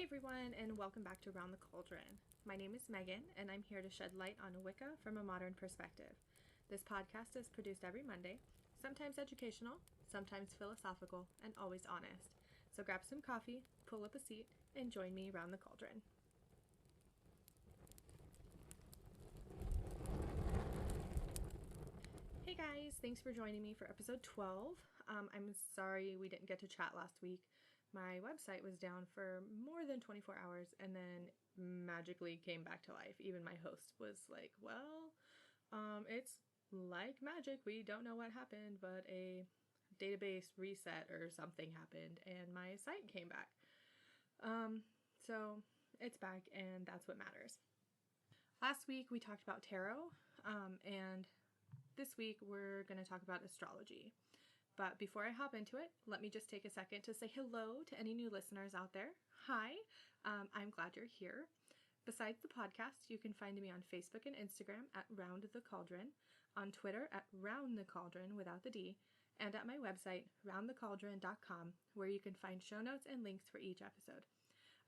Hey everyone, and welcome back to Around the Cauldron. My name is Megan, and I'm here to shed light on Wicca from a modern perspective. This podcast is produced every Monday, sometimes educational, sometimes philosophical, and always honest. So grab some coffee, pull up a seat, and join me around the cauldron. Hey guys, thanks for joining me for episode 12. I'm sorry we didn't get to chat last week. My website was down for more than 24 hours and then magically came back to life. Even my host was like, well, it's like magic. We don't know what happened, but a database reset or something happened and my site came back. So it's back and that's what matters. Last week we talked about tarot, and this week we're going to talk about astrology. But before I hop into it, let me just take a second to say hello to any new listeners out there. Hi, I'm glad you're here. Besides the podcast, you can find me on Facebook and Instagram at Round the Cauldron, on Twitter at Round the Cauldron without the D, and at my website, roundthecauldron.com, where you can find show notes and links for each episode.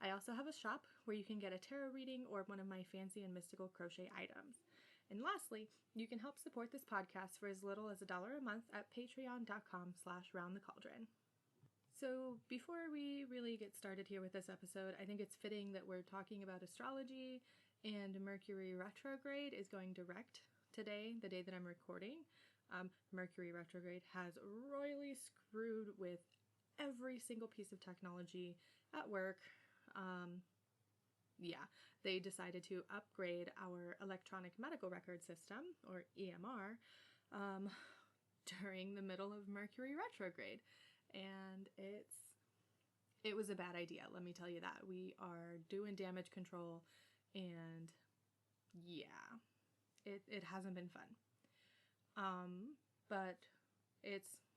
I also have a shop where you can get a tarot reading or one of my fancy and mystical crochet items. And lastly, you can help support this podcast for as little as $1 a month at patreon.com/roundthecauldron. So before we really get started here with this episode, I think it's fitting that we're talking about astrology, and Mercury retrograde is going direct today, the day that I'm recording. Mercury retrograde has royally screwed with every single piece of technology at work. They decided to upgrade our electronic medical record system, or EMR, during the middle of Mercury retrograde. And it was a bad idea, let me tell you that. We are doing damage control, and yeah, it hasn't been fun. But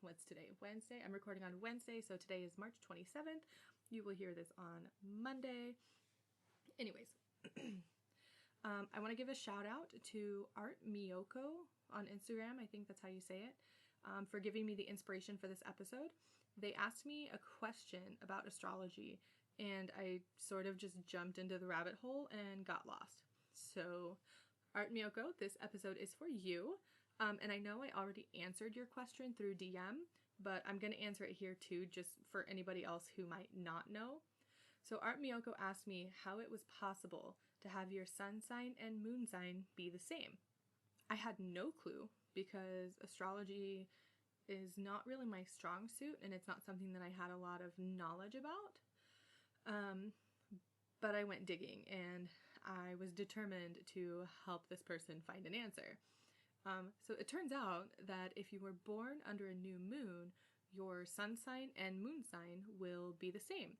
what's today? Wednesday? I'm recording on Wednesday, so today is March 27th. You will hear this on Monday. Anyways, I want to give a shout out to Art Miyoko on Instagram, I think that's how you say it, for giving me the inspiration for this episode. They asked me a question about astrology, and I sort of just jumped into the rabbit hole and got lost. So, Art Miyoko, this episode is for you. And I know I already answered your question through DM, but I'm going to answer it here too, just for anybody else who might not know. So Art Miyoko asked me how it was possible to have your sun sign and moon sign be the same. I had no clue, because astrology is not really my strong suit, and it's not something that I had a lot of knowledge about. But I went digging, and I was determined to help this person find an answer. So it turns out that if you were born under a new moon, your sun sign and moon sign will be the same.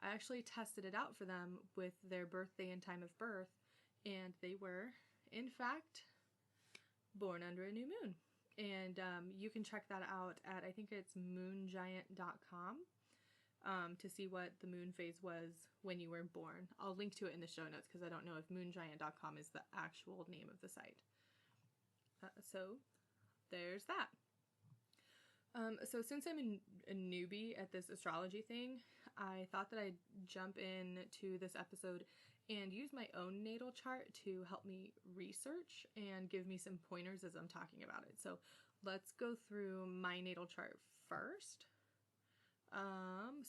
I actually tested it out for them with their birthday and time of birth, and they were, in fact, born under a new moon. And you can check that out at, I think it's moongiant.com, to see what the moon phase was when you were born. I'll link to it in the show notes, because I don't know if moongiant.com is the actual name of the site. So there's that. So since I'm a newbie at this astrology thing, I thought that I'd jump into this episode and use my own natal chart to help me research and give me some pointers as I'm talking about it. So let's go through my natal chart first.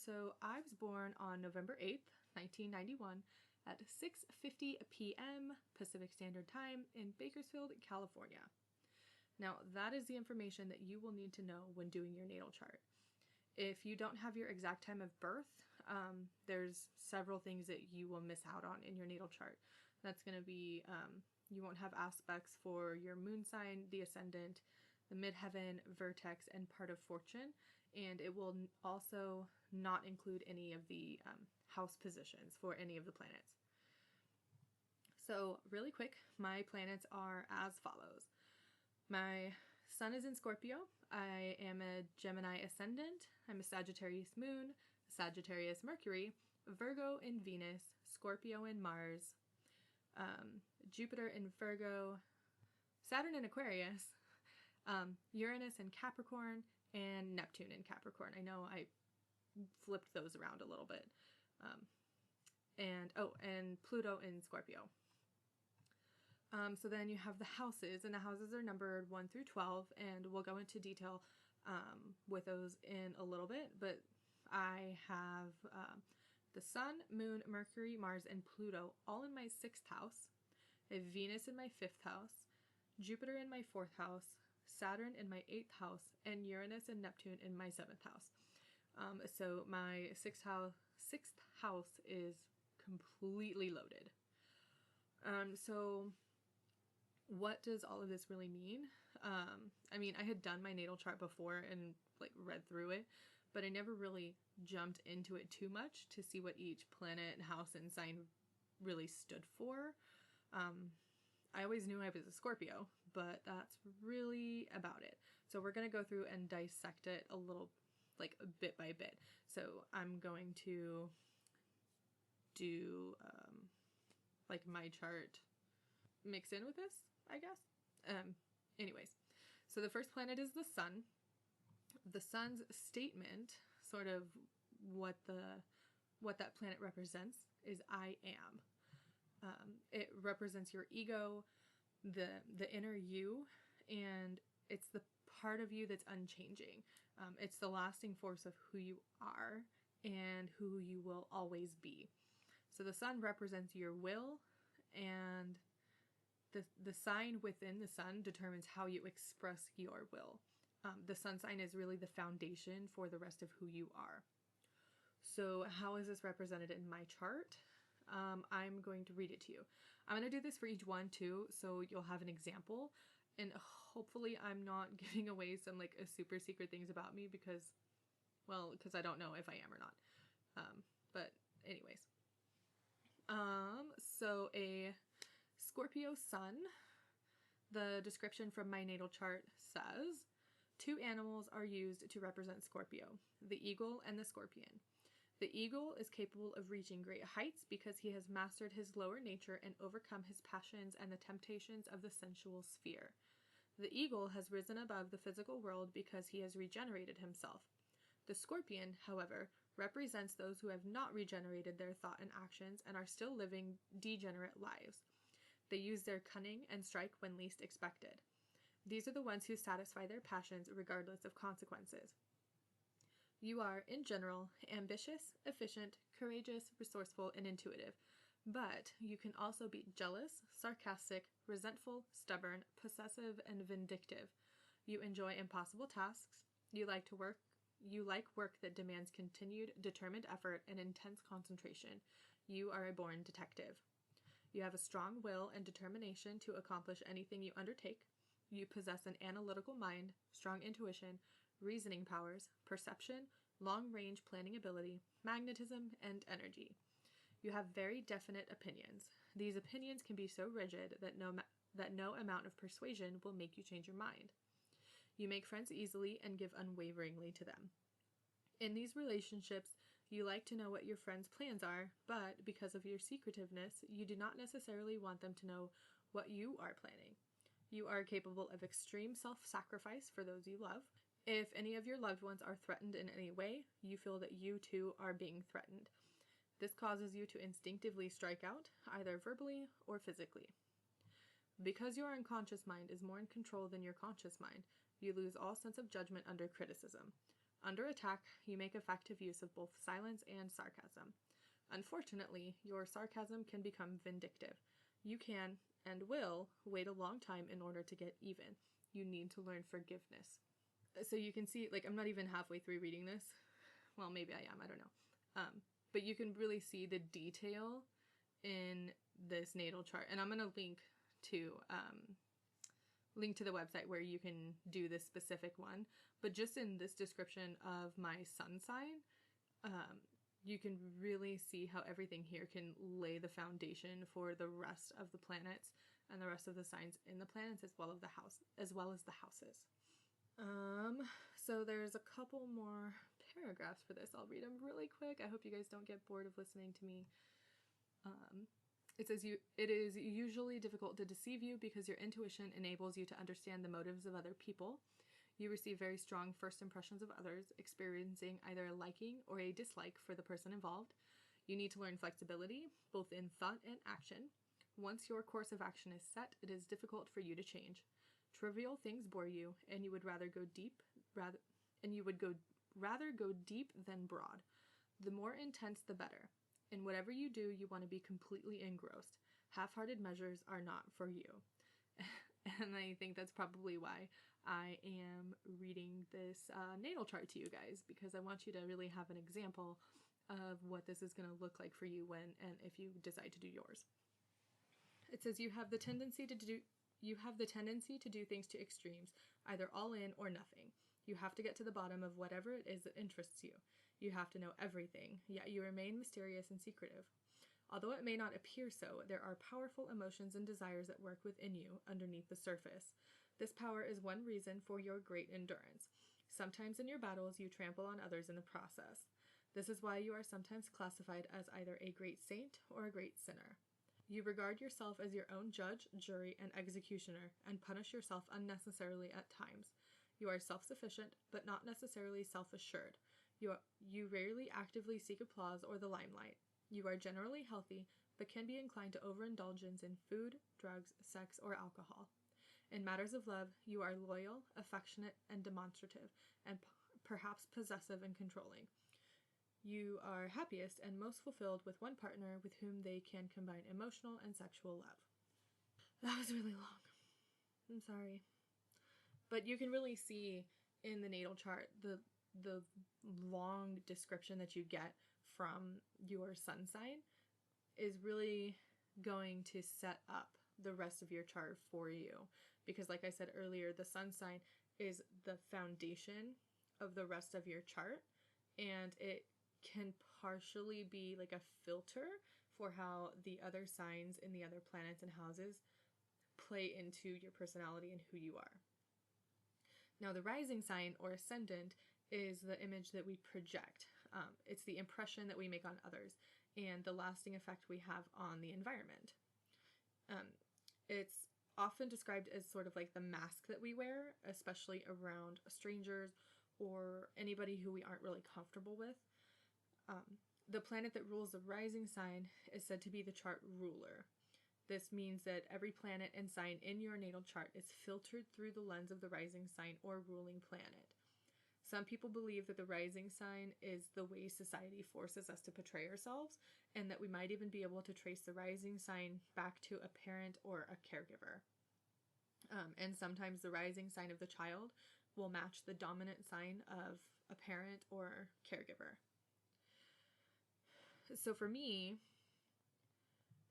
So I was born on November 8th, 1991 at 6:50 p.m. Pacific Standard Time in Bakersfield, California. Now, that is the information that you will need to know when doing your natal chart. If you don't have your exact time of birth, there's several things that you will miss out on in your natal chart. That's going to be, you won't have aspects for your moon sign, the ascendant, the midheaven, vertex, and part of fortune, and it will also not include any of the house positions for any of the planets. So, really quick, my planets are as follows. My sun is in Scorpio. I am a Gemini ascendant. I'm a Sagittarius moon, a Sagittarius Mercury, Virgo in Venus, Scorpio in Mars, Jupiter in Virgo, Saturn in Aquarius, Uranus in Capricorn, and Neptune in Capricorn. I know I flipped those around a little bit. and Pluto in Scorpio. So then you have the houses, and the houses are numbered 1 through 12, and we'll go into detail with those in a little bit, but I have the Sun, Moon, Mercury, Mars, and Pluto all in my 6th house. I have Venus in my 5th house, Jupiter in my 4th house, Saturn in my 8th house, and Uranus and Neptune in my 7th house. So my 6th house is completely loaded. So what does all of this really mean? I mean, I had done my natal chart before and like read through it, but I never really jumped into it too much to see what each planet, house, and sign really stood for. I always knew I was a Scorpio, but that's really about it. So we're going to go through and dissect it a little, like bit by bit. So I'm going to do like my chart mix in with this, I guess. Anyways, so the first planet is the Sun. The Sun's statement, sort of what that planet represents, is I am. It represents your ego, the inner you, and it's the part of you that's unchanging. It's the lasting force of who you are and who you will always be. So the Sun represents your will, and the sign within the Sun determines how you express your will. The Sun sign is really the foundation for the rest of who you are. So how is this represented in my chart? I'm going to read it to you. I'm going to do this for each one too, so you'll have an example, and hopefully I'm not giving away some like a super secret things about me because I don't know if I am or not. But anyways. So a Scorpio Sun, the description from my natal chart says, 2 animals are used to represent Scorpio, the eagle and the scorpion. The eagle is capable of reaching great heights because he has mastered his lower nature and overcome his passions and the temptations of the sensual sphere. The eagle has risen above the physical world because he has regenerated himself. The scorpion, however, represents those who have not regenerated their thought and actions and are still living degenerate lives. They use their cunning and strike when least expected. These are the ones who satisfy their passions regardless of consequences. You are, in general, ambitious, efficient, courageous, resourceful, and intuitive, but you can also be jealous, sarcastic, resentful, stubborn, possessive, and vindictive. You enjoy impossible tasks. You like work that demands continued, determined effort and intense concentration. You are a born detective. You have a strong will and determination to accomplish anything you undertake. You possess an analytical mind, strong intuition, reasoning powers, perception, long-range planning ability, magnetism, and energy. You have very definite opinions. These opinions can be so rigid that no amount of persuasion will make you change your mind. You make friends easily and give unwaveringly to them. In these relationships, you like to know what your friends' plans are, but because of your secretiveness, you do not necessarily want them to know what you are planning. You are capable of extreme self-sacrifice for those you love. If any of your loved ones are threatened in any way, you feel that you too are being threatened. This causes you to instinctively strike out, either verbally or physically. Because your unconscious mind is more in control than your conscious mind, you lose all sense of judgment under criticism. Under attack, you make effective use of both silence and sarcasm. Unfortunately, your sarcasm can become vindictive. You can, and will, wait a long time in order to get even. You need to learn forgiveness. So you can see, like, I'm not even halfway through reading this. Well, maybe I am, I don't know. But you can really see the detail in this natal chart. And I'm going to link to the website where you can do this specific one. But just in this description of my sun sign, you can really see how everything here can lay the foundation for the rest of the planets and the rest of the signs in the planets as well as the houses. So there's a couple more paragraphs for this. I'll read them really quick. I hope you guys don't get bored of listening to me. It says, it is usually difficult to deceive you because your intuition enables you to understand the motives of other people. You receive very strong first impressions of others, experiencing either a liking or a dislike for the person involved. You need to learn flexibility, both in thought and action. Once your course of action is set, it is difficult for you to change. Trivial things bore you, and you would rather go deep than broad. The more intense, the better. In whatever you do, you want to be completely engrossed. Half-hearted measures are not for you. And I think that's probably why I am reading this natal chart to you guys, because I want you to really have an example of what this is going to look like for you when and if you decide to do yours. It says you have the tendency to do things to extremes, either all in or nothing. You have to get to the bottom of whatever it is that interests you. You have to know everything, yet you remain mysterious and secretive. Although it may not appear so, there are powerful emotions and desires at work within you underneath the surface. This power is one reason for your great endurance. Sometimes in your battles, you trample on others in the process. This is why you are sometimes classified as either a great saint or a great sinner. You regard yourself as your own judge, jury, and executioner, and punish yourself unnecessarily at times. You are self-sufficient, but not necessarily self-assured. You rarely actively seek applause or the limelight. You are generally healthy, but can be inclined to overindulgence in food, drugs, sex, or alcohol. In matters of love, you are loyal, affectionate, and demonstrative, and perhaps possessive and controlling. You are happiest and most fulfilled with one partner with whom they can combine emotional and sexual love. That was really long. I'm sorry. But you can really see in the natal chart the long description that you get from your sun sign is really going to set up the rest of your chart for you. Because like I said earlier, the sun sign is the foundation of the rest of your chart, and it can partially be like a filter for how the other signs in the other planets and houses play into your personality and who you are. Now, the rising sign or ascendant is the image that we project. It's the impression that we make on others and the lasting effect we have on the environment. It's often described as sort of like the mask that we wear, especially around strangers or anybody who we aren't really comfortable with. The planet that rules the rising sign is said to be the chart ruler. This means that every planet and sign in your natal chart is filtered through the lens of the rising sign or ruling planet. Some people believe that the rising sign is the way society forces us to portray ourselves, and that we might even be able to trace the rising sign back to a parent or a caregiver. And sometimes the rising sign of the child will match the dominant sign of a parent or caregiver. So for me,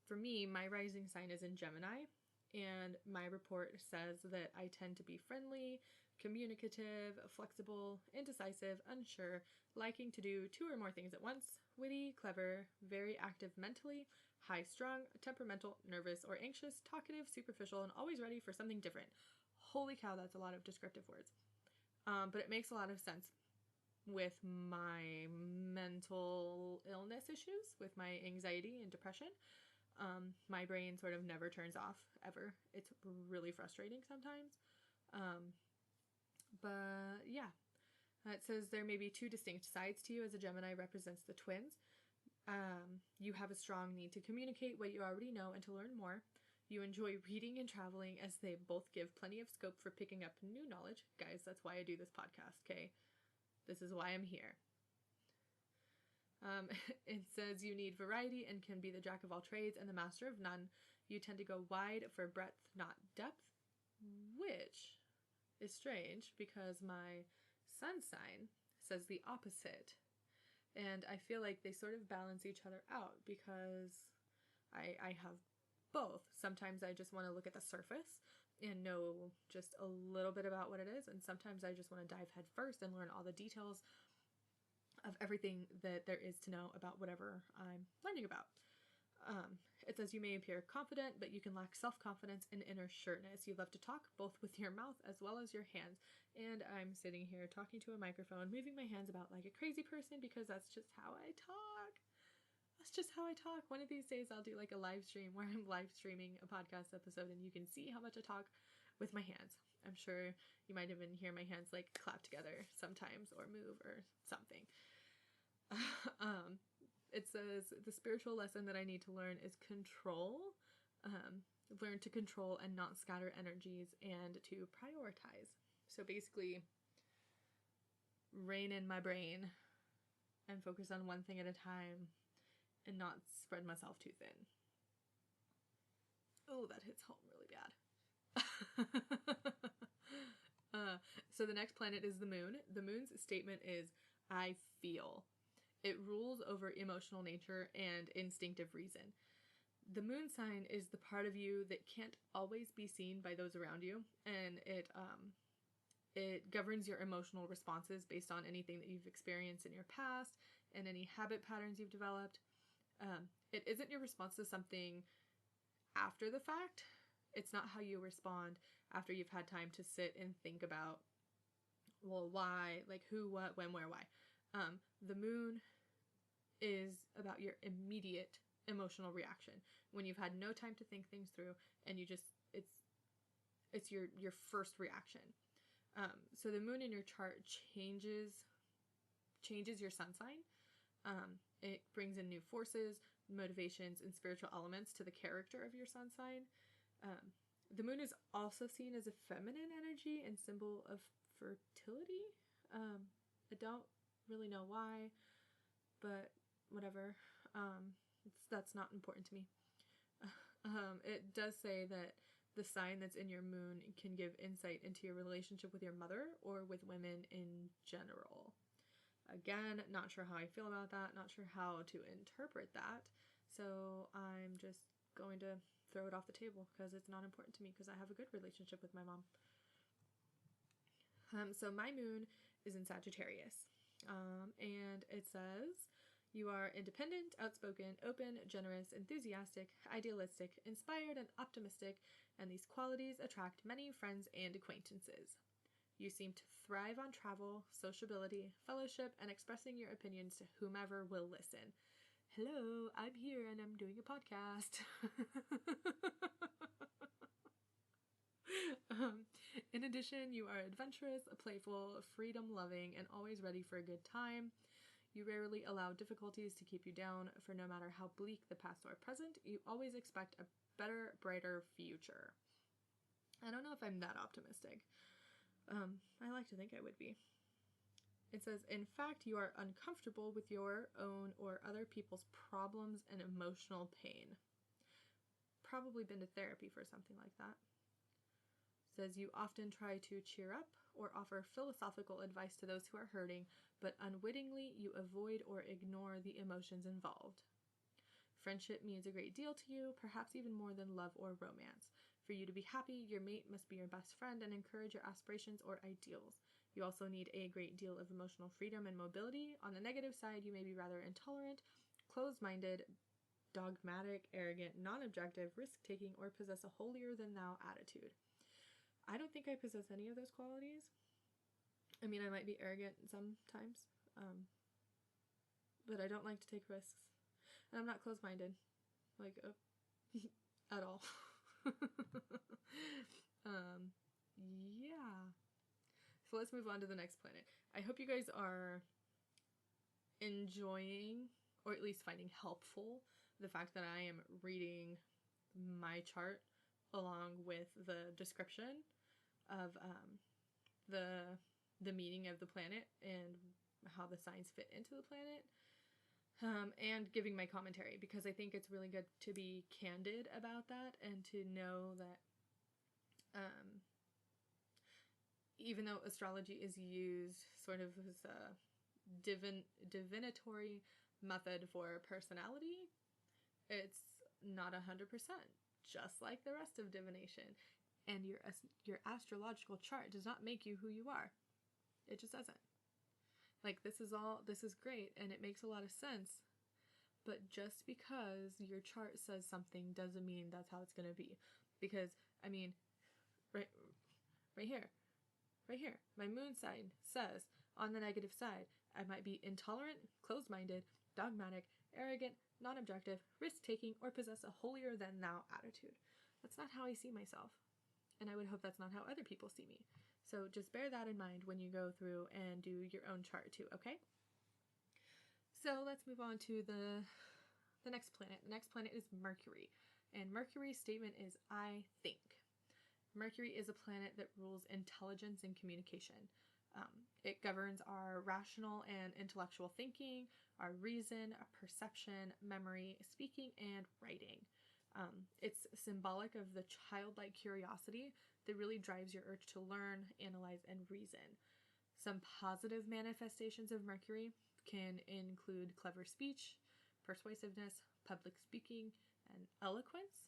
my rising sign is in Gemini, and my report says that I tend to be friendly, communicative, flexible, indecisive, unsure, liking to do 2 or more things at once, witty, clever, very active mentally, high-strung, temperamental, nervous, or anxious, talkative, superficial, and always ready for something different. Holy cow, that's a lot of descriptive words. But it makes a lot of sense with my mental illness issues, with my anxiety and depression. My brain sort of never turns off, ever. It's really frustrating sometimes. But yeah, it says there may be 2 distinct sides to you, as a Gemini represents the twins. You have a strong need to communicate what you already know and to learn more. You enjoy reading and traveling, as they both give plenty of scope for picking up new knowledge. Guys, that's why I do this podcast, okay? This is why I'm here. It says you need variety and can be the jack of all trades and the master of none. You tend to go wide for breadth, not depth, which is strange because my sun sign says the opposite. And I feel like they sort of balance each other out because I have both. Sometimes I just want to look at the surface and know just a little bit about what it is, and sometimes I just want to dive head first and learn all the details of everything that there is to know about whatever I'm learning about. It says you may appear confident, but you can lack self-confidence and inner sureness. You love to talk, both with your mouth as well as your hands. And I'm sitting here talking to a microphone, moving my hands about like a crazy person because that's just how I talk. That's just how I talk. One of these days I'll do like a live stream where I'm live streaming a podcast episode and you can see how much I talk with my hands. I'm sure you might even hear my hands like clap together sometimes or move or something. it says, the spiritual lesson that I need to learn is control. Learn to control and not scatter energies, and to prioritize. So basically, rein in my brain and focus on one thing at a time and not spread myself too thin. Oh, that hits home really bad. So the next planet is the moon. The moon's statement is, I feel. It rules over emotional nature and instinctive reason. The moon sign is the part of you that can't always be seen by those around you, and it governs your emotional responses based on anything that you've experienced in your past and any habit patterns you've developed. It isn't your response to something after the fact. It's not how you respond after you've had time to sit and think about, well, why, like who, what, when, where, why. The moon is about your immediate emotional reaction when you've had no time to think things through, and you just, it's your first reaction. So the moon in your chart changes your sun sign. It brings in new forces, motivations, and spiritual elements to the character of your sun sign. The moon is also seen as a feminine energy and symbol of fertility. I don't really know why, but whatever. That's not important to me. It does say that the sign that's in your moon can give insight into your relationship with your mother or with women in general. Again, not sure how I feel about that, not sure how to interpret that, so I'm just going to throw it off the table because it's not important to me because I have a good relationship with my mom. So my moon is in Sagittarius, and it says, you are independent, outspoken, open, generous, enthusiastic, idealistic, inspired, and optimistic, and these qualities attract many friends and acquaintances. You seem to thrive on travel, sociability, fellowship, and expressing your opinions to whomever will listen. Hello, I'm here and I'm doing a podcast. In addition, you are adventurous, playful, freedom-loving, and always ready for a good time. You rarely allow difficulties to keep you down, for no matter how bleak the past or present, you always expect a better, brighter future. I don't know if I'm that optimistic. I like to think I would be. It says, in fact, you are uncomfortable with your own or other people's problems and emotional pain. Probably been to therapy for something like that. It says, you often try to cheer up or offer philosophical advice to those who are hurting, but unwittingly you avoid or ignore the emotions involved. Friendship means a great deal to you, perhaps even more than love or romance. For you to be happy, your mate must be your best friend and encourage your aspirations or ideals. You also need a great deal of emotional freedom and mobility. On the negative side, you may be rather intolerant, closed-minded, dogmatic, arrogant, non-objective, risk-taking, or possess a holier-than-thou attitude. I don't think I possess any of those qualities. I mean, I might be arrogant sometimes, but I don't like to take risks. And I'm not closed-minded, like, at all. Yeah. So let's move on to the next planet. I hope you guys are enjoying, or at least finding helpful, the fact that I am reading my chart along with the description of the meaning of the planet and how the signs fit into the planet, and giving my commentary, because I think it's really good to be candid about that and to know that even though astrology is used sort of as a divinatory method for personality, it's not 100%, just like the rest of divination. And your astrological chart does not make you who you are. It just doesn't. Like, this is great, and it makes a lot of sense, but just because your chart says something doesn't mean that's how it's going to be. Because, I mean, right here, my moon sign says, on the negative side, I might be intolerant, closed-minded, dogmatic, arrogant, non-objective, risk-taking, or possess a holier-than-thou attitude. That's not how I see myself. And I would hope that's not how other people see me. So just bear that in mind when you go through and do your own chart too, okay? So let's move on to the next planet. The next planet is Mercury. And Mercury's statement is, I think. Mercury is a planet that rules intelligence and communication. It governs our rational and intellectual thinking, our reason, our perception, memory, speaking, and writing. It's symbolic of the childlike curiosity that really drives your urge to learn, analyze, and reason. Some positive manifestations of Mercury can include clever speech, persuasiveness, public speaking, and eloquence,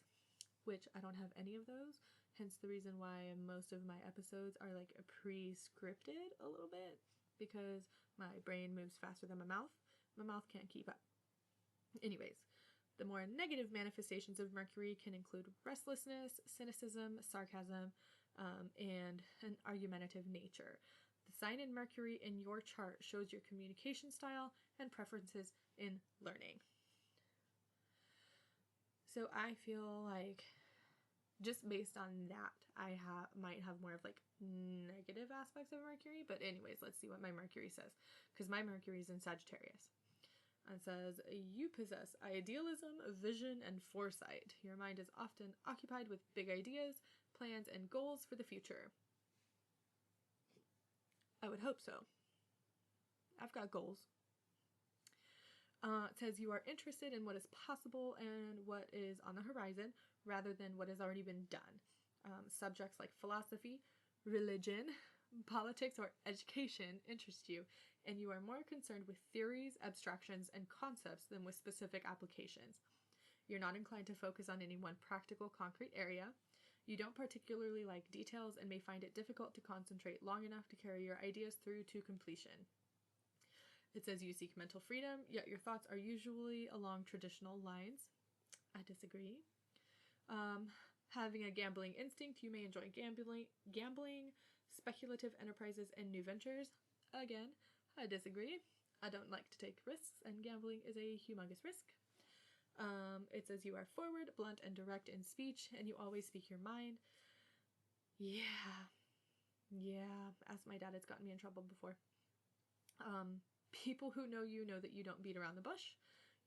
which I don't have any of those. Hence the reason why most of my episodes are like pre-scripted a little bit, because my brain moves faster than my mouth. My mouth can't keep up. Anyways, the more negative manifestations of Mercury can include restlessness, cynicism, sarcasm, and an argumentative nature. The sign in Mercury in your chart shows your communication style and preferences in learning. So I feel like just based on that, I might have more of like negative aspects of Mercury. But anyways, let's see what my Mercury says, because my Mercury is in Sagittarius. It says, you possess idealism, vision, and foresight. Your mind is often occupied with big ideas, plans, and goals for the future. I would hope so. I've got goals. It says you are interested in what is possible and what is on the horizon rather than what has already been done. Subjects like philosophy, religion, politics, or education interest you, and you are more concerned with theories, abstractions, and concepts than with specific applications. You're not inclined to focus on any one practical, concrete area. You don't particularly like details and may find it difficult to concentrate long enough to carry your ideas through to completion. It says you seek mental freedom, yet your thoughts are usually along traditional lines. I disagree. Having a gambling instinct, you may enjoy gambling, speculative enterprises, and new ventures. Again, I disagree. I don't like to take risks, and gambling is a humongous risk. It says you are forward, blunt, and direct in speech, and you always speak your mind. Yeah. Ask my dad, it's gotten me in trouble before. People who know that you don't beat around the bush.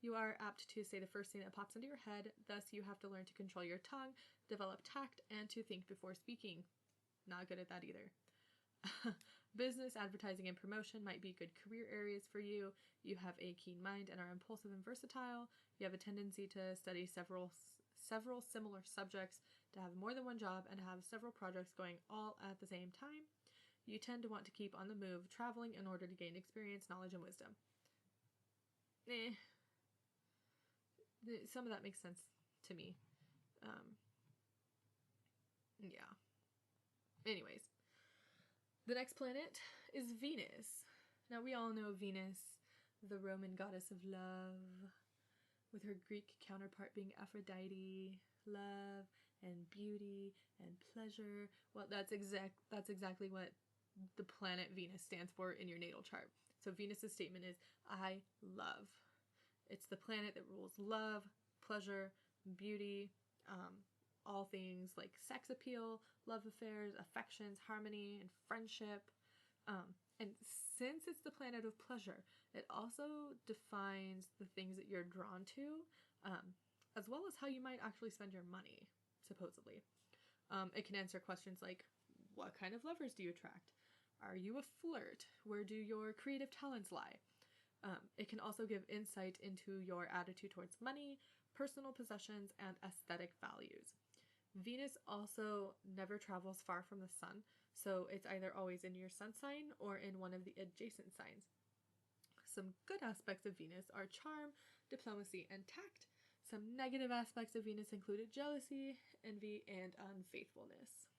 You are apt to say the first thing that pops into your head, thus you have to learn to control your tongue, develop tact, and to think before speaking. Not good at that either. Business, advertising, and promotion might be good career areas for you. You have a keen mind and are impulsive and versatile. You have a tendency to study several similar subjects, to have more than one job, and to have several projects going all at the same time. You tend to want to keep on the move, traveling in order to gain experience, knowledge, and wisdom. Some of that makes sense to me. Yeah. Anyways, the next planet is Venus. Now, we all know Venus, the Roman goddess of love, with her Greek counterpart being Aphrodite, love and beauty and pleasure. Well, that's exactly what the planet Venus stands for in your natal chart. So Venus's statement is, I love. It's the planet that rules love, pleasure, beauty, all things like sex appeal, love affairs, affections, harmony, and friendship. And since it's the planet of pleasure, it also defines the things that you're drawn to, as well as how you might actually spend your money, supposedly. It can answer questions like, what kind of lovers do you attract? Are you a flirt? Where do your creative talents lie? It can also give insight into your attitude towards money, personal possessions, and aesthetic values. Venus also never travels far from the sun, so it's either always in your sun sign or in one of the adjacent signs. Some good aspects of Venus are charm, diplomacy, and tact. Some negative aspects of Venus included jealousy, envy, and unfaithfulness.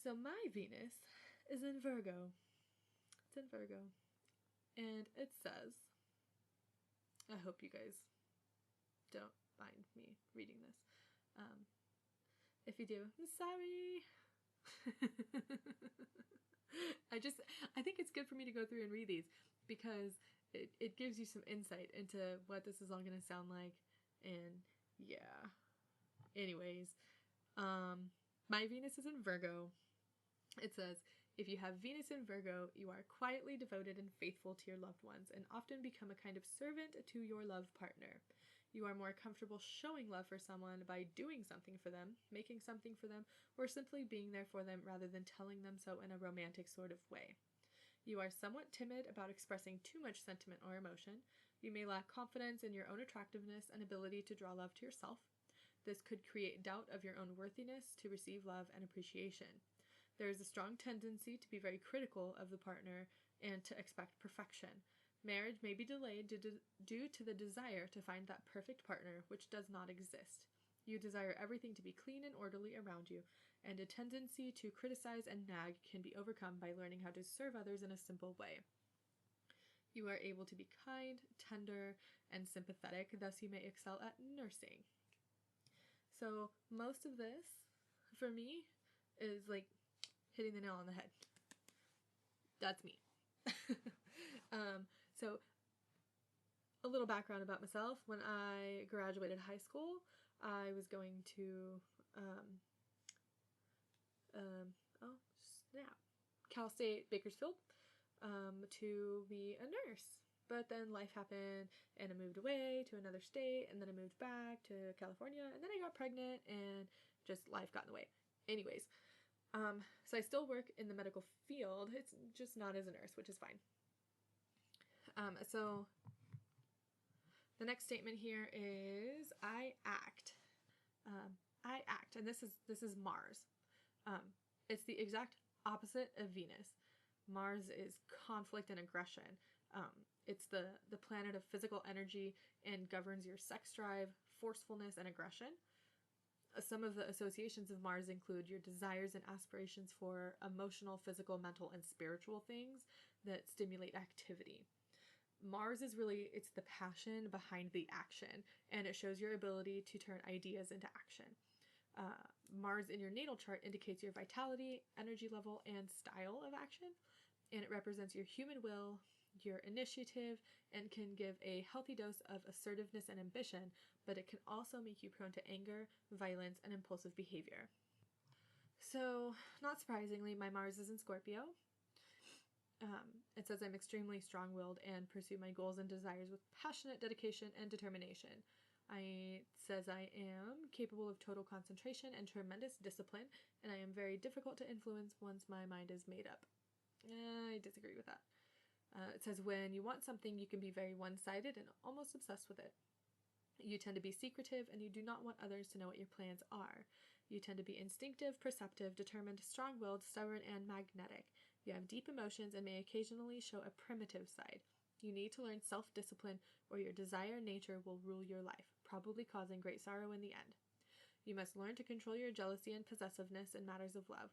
So my Venus is in Virgo. It's in Virgo. And it says, I hope you guys don't mind me reading this. If you do, I'm sorry. I think it's good for me to go through and read these because it gives you some insight into what this is all going to sound like. And yeah. Anyways, my Venus is in Virgo. It says, If you have Venus in Virgo, you are quietly devoted and faithful to your loved ones and often become a kind of servant to your love partner. You are more comfortable showing love for someone by doing something for them, making something for them, or simply being there for them rather than telling them so in a romantic sort of way. You are somewhat timid about expressing too much sentiment or emotion. You may lack confidence in your own attractiveness and ability to draw love to yourself. This could create doubt of your own worthiness to receive love and appreciation. There is a strong tendency to be very critical of the partner and to expect perfection. Marriage may be delayed due to the desire to find that perfect partner, which does not exist. You desire everything to be clean and orderly around you, and a tendency to criticize and nag can be overcome by learning how to serve others in a simple way. You are able to be kind, tender, and sympathetic, thus you may excel at nursing. So most of this, for me, is like hitting the nail on the head. That's me. So a little background about myself. When I graduated high school, I was going to Cal State Bakersfield to be a nurse. But then life happened and I moved away to another state, and then I moved back to California, and then I got pregnant and just life got in the way. Anyways, so I still work in the medical field. It's just not as a nurse, which is fine. So the next statement here is I act. And this is Mars. It's the exact opposite of Venus. Mars is conflict and aggression. It's the planet of physical energy and governs your sex drive, forcefulness, and aggression. Some of the associations of Mars include your desires and aspirations for emotional, physical, mental, and spiritual things that stimulate activity. Mars is really, it's the passion behind the action, and it shows your ability to turn ideas into action. Mars in your natal chart indicates your vitality, energy level, and style of action, and it represents your human will, your initiative, and can give a healthy dose of assertiveness and ambition, but it can also make you prone to anger, violence, and impulsive behavior. So, not surprisingly, my Mars is in Scorpio. It says I'm extremely strong-willed and pursue my goals and desires with passionate dedication and determination. It says I am capable of total concentration and tremendous discipline, and I am very difficult to influence once my mind is made up. I disagree with that. It says when you want something, you can be very one-sided and almost obsessed with it. You tend to be secretive, and you do not want others to know what your plans are. You tend to be instinctive, perceptive, determined, strong-willed, stubborn, and magnetic. You have deep emotions and may occasionally show a primitive side. You need to learn self-discipline, or your desire nature will rule your life, probably causing great sorrow in the end. You must learn to control your jealousy and possessiveness in matters of love.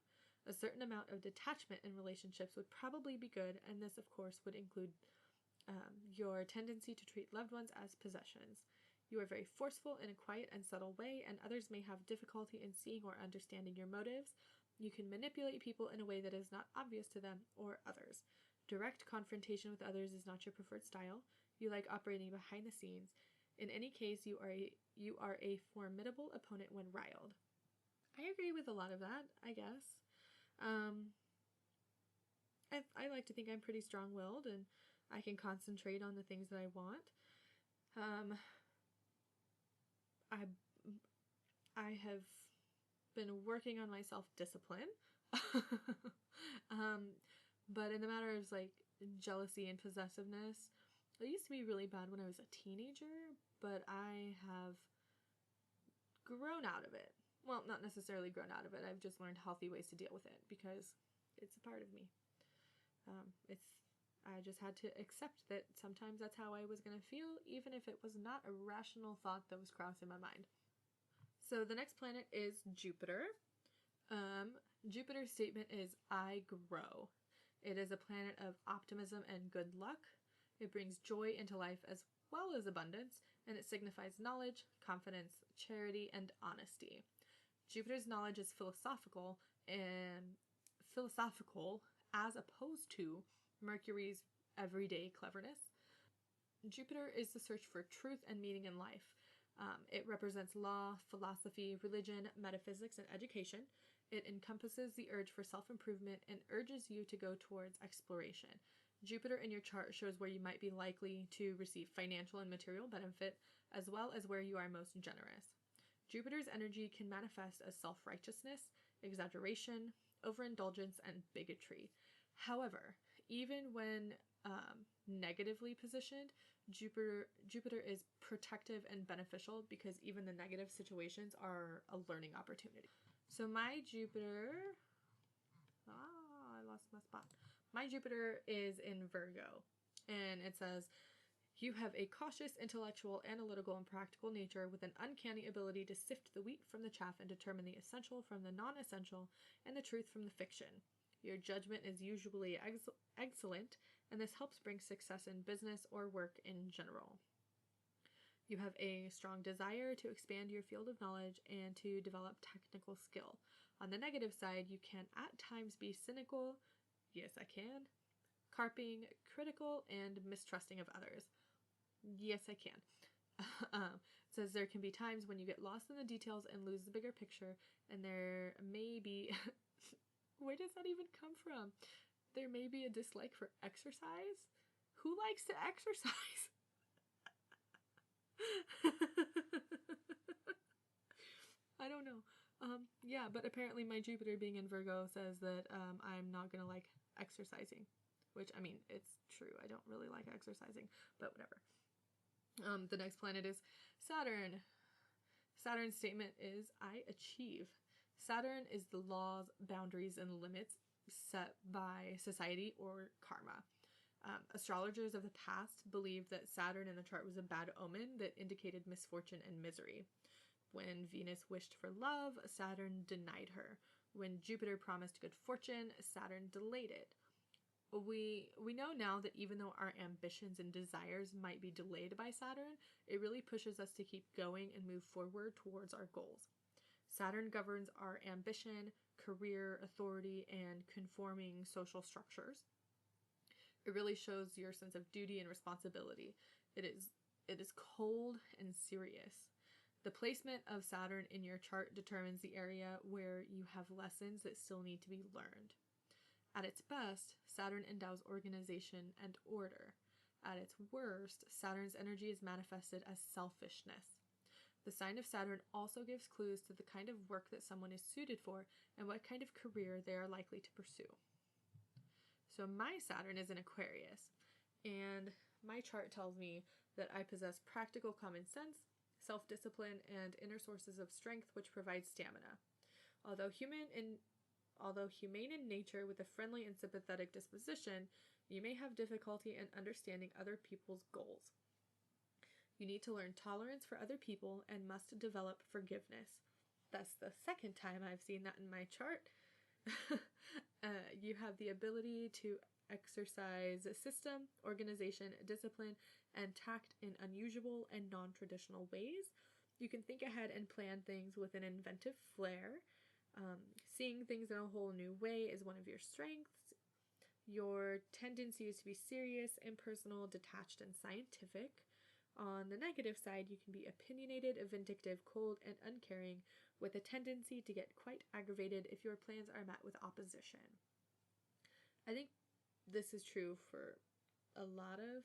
A certain amount of detachment in relationships would probably be good, and this, of course, would include your tendency to treat loved ones as possessions. You are very forceful in a quiet and subtle way, and others may have difficulty in seeing or understanding your motives. You can manipulate people in a way that is not obvious to them or others. Direct confrontation with others is not your preferred style. You like operating behind the scenes. In any case, you are a formidable opponent when riled. I agree with a lot of that, I guess. I like to think I'm pretty strong-willed and I can concentrate on the things that I want. I have been working on my self-discipline. But in the matter of like jealousy and possessiveness, it used to be really bad when I was a teenager, but I have grown out of it. Well, not necessarily grown out of it. I've just learned healthy ways to deal with it because it's a part of me. I just had to accept that sometimes that's how I was going to feel, even if it was not a rational thought that was crossing my mind. So the next planet is Jupiter. Jupiter's statement is, I grow. It is a planet of optimism and good luck. It brings joy into life as well as abundance, and it signifies knowledge, confidence, charity, and honesty. Jupiter's knowledge is philosophical as opposed to Mercury's everyday cleverness. Jupiter is the search for truth and meaning in life. It represents law, philosophy, religion, metaphysics, and education. It encompasses the urge for self-improvement and urges you to go towards exploration. Jupiter in your chart shows where you might be likely to receive financial and material benefit, as well as where you are most generous. Jupiter's energy can manifest as self-righteousness, exaggeration, overindulgence, and bigotry. However, even when negatively positioned, Jupiter is protective and beneficial because even the negative situations are a learning opportunity. So my Jupiter, I lost my spot. My Jupiter is in Virgo, and it says, you have a cautious, intellectual, analytical, and practical nature with an uncanny ability to sift the wheat from the chaff and determine the essential from the non-essential and the truth from the fiction. Your judgment is usually excellent, and this helps bring success in business or work in general. You have a strong desire to expand your field of knowledge and to develop technical skill. On the negative side, you can at times be cynical, yes I can, carping, critical, and mistrusting of others. Yes I can. It says there can be times when you get lost in the details and lose the bigger picture, and there may be, where does that even come from? There may be a dislike for exercise? Who likes to exercise? I don't know. Yeah, but apparently my Jupiter being in Virgo says that I'm not gonna like exercising, which, I mean, it's true. I don't really like exercising, but whatever. The next planet is Saturn. Saturn's statement is, I achieve. Saturn is the laws, boundaries, and limits set by society or karma. Astrologers of the past believed that Saturn in the chart was a bad omen that indicated misfortune and misery. When Venus wished for love, Saturn denied her. When Jupiter promised good fortune, Saturn delayed it. We know now that even though our ambitions and desires might be delayed by Saturn, it really pushes us to keep going and move forward towards our goals. Saturn governs our ambition, career, authority, and conforming social structures. It really shows your sense of duty and responsibility. It is cold and serious. The placement of Saturn in your chart determines the area where you have lessons that still need to be learned. At its best, Saturn endows organization and order. At its worst, Saturn's energy is manifested as selfishness. The sign of Saturn also gives clues to the kind of work that someone is suited for and what kind of career they are likely to pursue. So my Saturn is in Aquarius, and my chart tells me that I possess practical common sense, self-discipline, and inner sources of strength which provide stamina. Although humane in nature with a friendly and sympathetic disposition, you may have difficulty in understanding other people's goals. You need to learn tolerance for other people and must develop forgiveness. That's the second time I've seen that in my chart. You have the ability to exercise system, organization, discipline, and tact in unusual and non-traditional ways. You can think ahead and plan things with an inventive flair. Seeing things in a whole new way is one of your strengths. Your tendency is to be serious, impersonal, detached, and scientific. On the negative side, you can be opinionated, vindictive, cold, and uncaring, with a tendency to get quite aggravated if your plans are met with opposition. I think this is true for a lot of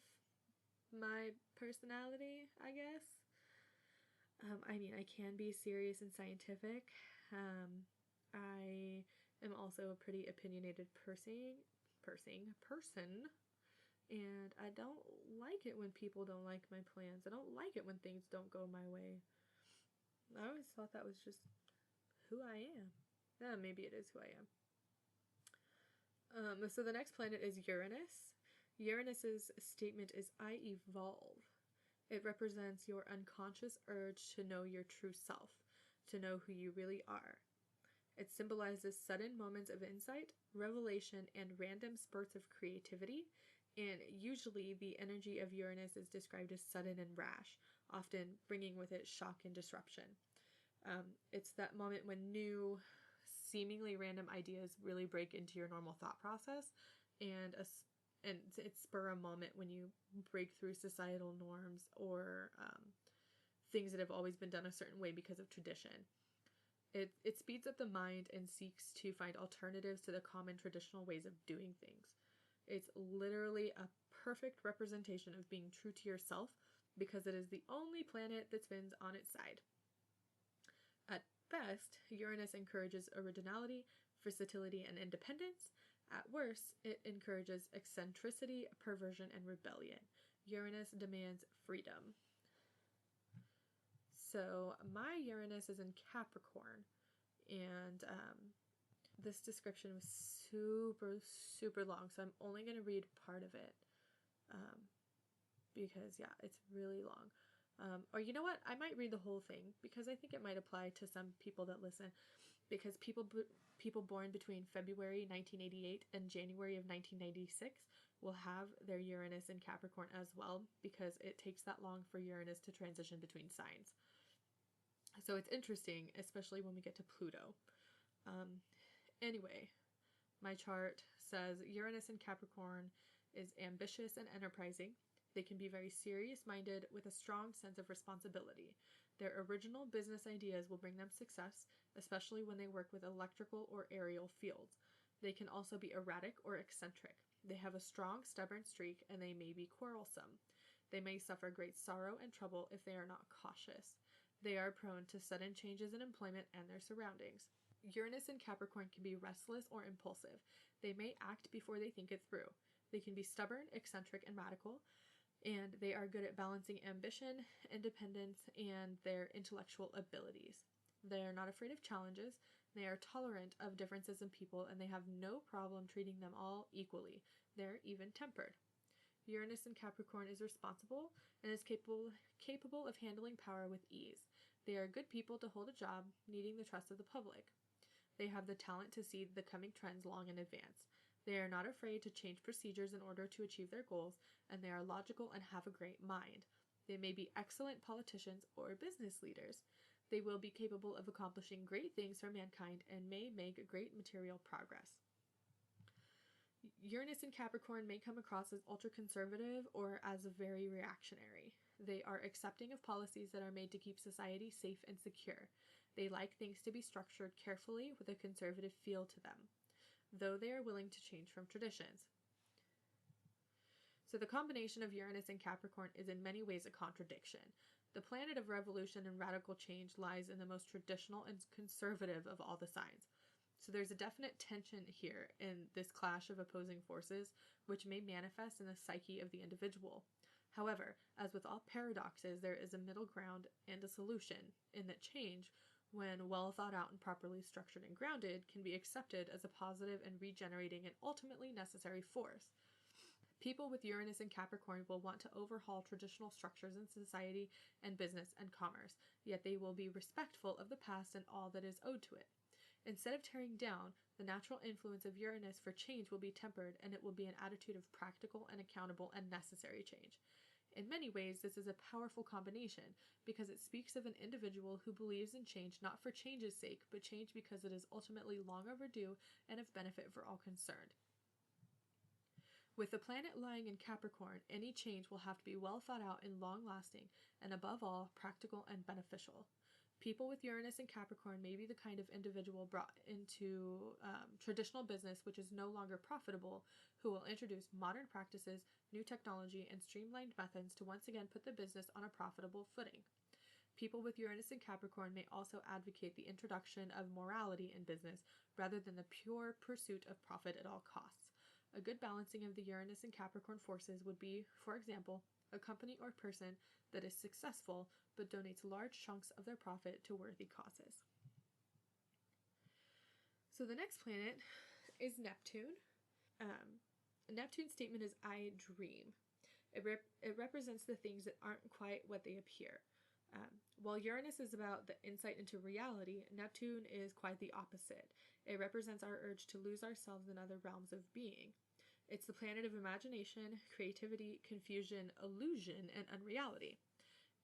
my personality, I guess. I mean, I can be serious and scientific. I am also a pretty opinionated person, and I don't like it when people don't like my plans. I don't like it when things don't go my way. I always thought that was just who I am. Yeah, maybe it is who I am. So the next planet is Uranus. Uranus's statement is, I evolve. It represents your unconscious urge to know your true self, to know who you really are. It symbolizes sudden moments of insight, revelation, and random spurts of creativity, and usually the energy of Uranus is described as sudden and rash, often bringing with it shock and disruption. It's that moment when new, seemingly random ideas really break into your normal thought process, and it's spur a moment when you break through societal norms or things that have always been done a certain way because of tradition. It speeds up the mind and seeks to find alternatives to the common traditional ways of doing things. It's literally a perfect representation of being true to yourself because it is the only planet that spins on its side. At best, Uranus encourages originality, versatility, and independence. At worst, it encourages eccentricity, perversion, and rebellion. Uranus demands freedom. So my Uranus is in Capricorn, and this description was super, super long, so I'm only going to read part of it because, yeah, it's really long. Or you know what? I might read the whole thing because I think it might apply to some people that listen, because people born between February 1988 and January of 1996 will have their Uranus in Capricorn as well, because it takes that long for Uranus to transition between signs. So it's interesting, especially when we get to Pluto. Anyway, my chart says Uranus in Capricorn is ambitious and enterprising. They can be very serious-minded with a strong sense of responsibility. Their original business ideas will bring them success, especially when they work with electrical or aerial fields. They can also be erratic or eccentric. They have a strong, stubborn streak, and they may be quarrelsome. They may suffer great sorrow and trouble if they are not cautious. They are prone to sudden changes in employment and their surroundings. Uranus in Capricorn can be restless or impulsive. They may act before they think it through. They can be stubborn, eccentric, and radical, and they are good at balancing ambition, independence, and their intellectual abilities. They are not afraid of challenges. They are tolerant of differences in people, and they have no problem treating them all equally. They're even-tempered. Uranus in Capricorn is responsible and is capable of handling power with ease. They are good people to hold a job, needing the trust of the public. They have the talent to see the coming trends long in advance. They are not afraid to change procedures in order to achieve their goals, and they are logical and have a great mind. They may be excellent politicians or business leaders. They will be capable of accomplishing great things for mankind and may make great material progress. Uranus in Capricorn may come across as ultra-conservative or as very reactionary. They are accepting of policies that are made to keep society safe and secure. They like things to be structured carefully with a conservative feel to them, though they are willing to change from traditions. So the combination of Uranus and Capricorn is in many ways a contradiction. The planet of revolution and radical change lies in the most traditional and conservative of all the signs. So there's a definite tension here in this clash of opposing forces, which may manifest in the psyche of the individual. However, as with all paradoxes, there is a middle ground and a solution, in that change, when well thought out and properly structured and grounded, can be accepted as a positive and regenerating and ultimately necessary force. People with Uranus and Capricorn will want to overhaul traditional structures in society and business and commerce, yet they will be respectful of the past and all that is owed to it. Instead of tearing down, the natural influence of Uranus for change will be tempered, and it will be an attitude of practical and accountable and necessary change. In many ways, this is a powerful combination because it speaks of an individual who believes in change not for change's sake, but change because it is ultimately long overdue and of benefit for all concerned. With the planet lying in Capricorn, any change will have to be well thought out and long-lasting, and above all, practical and beneficial. People with Uranus and Capricorn may be the kind of individual brought into traditional business which is no longer profitable, who will introduce modern practices, new technology, and streamlined methods to once again put the business on a profitable footing. People with Uranus and Capricorn may also advocate the introduction of morality in business rather than the pure pursuit of profit at all costs. A good balancing of the Uranus and Capricorn forces would be, for example, a company or person that is successful but donates large chunks of their profit to worthy causes. So the next planet is Neptune. Neptune's statement is I dream. It represents the things that aren't quite what they appear. While Uranus is about the insight into reality, Neptune is quite the opposite. It represents our urge to lose ourselves in other realms of being. It's the planet of imagination, creativity, confusion, illusion, and unreality.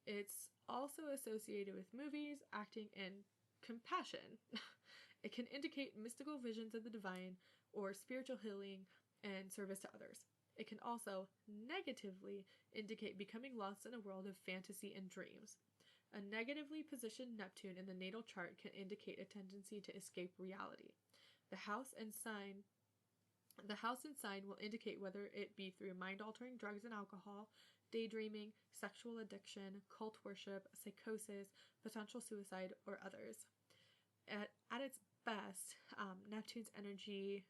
It's also associated with movies, acting, and compassion. It can indicate mystical visions of the divine or spiritual healing and service to others. It can also negatively indicate becoming lost in a world of fantasy and dreams. A negatively positioned Neptune in the natal chart can indicate a tendency to escape reality. The house and sign will indicate whether it be through mind-altering drugs and alcohol, daydreaming, sexual addiction, cult worship, psychosis, potential suicide, or others. At its best, Neptune's energy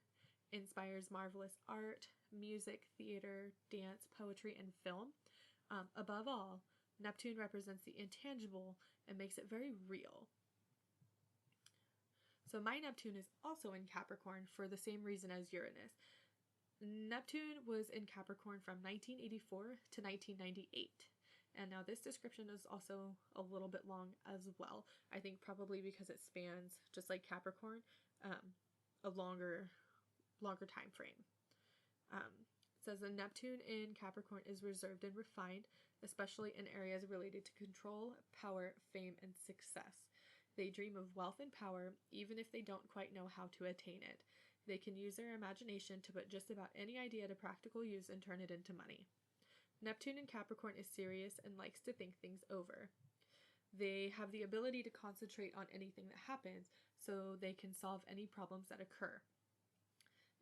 inspires marvelous art, music, theater, dance, poetry, and film. Above all, Neptune represents the intangible and makes it very real. So my Neptune is also in Capricorn for the same reason as Uranus. Neptune was in Capricorn from 1984 to 1998. And now this description is also a little bit long as well. I think probably because it spans, just like Capricorn, a longer time frame. It says the Neptune in Capricorn is reserved and refined, especially in areas related to control, power, fame, and success. They dream of wealth and power, even if they don't quite know how to attain it. They can use their imagination to put just about any idea to practical use and turn it into money. Neptune in Capricorn is serious and likes to think things over. They have the ability to concentrate on anything that happens, so they can solve any problems that occur.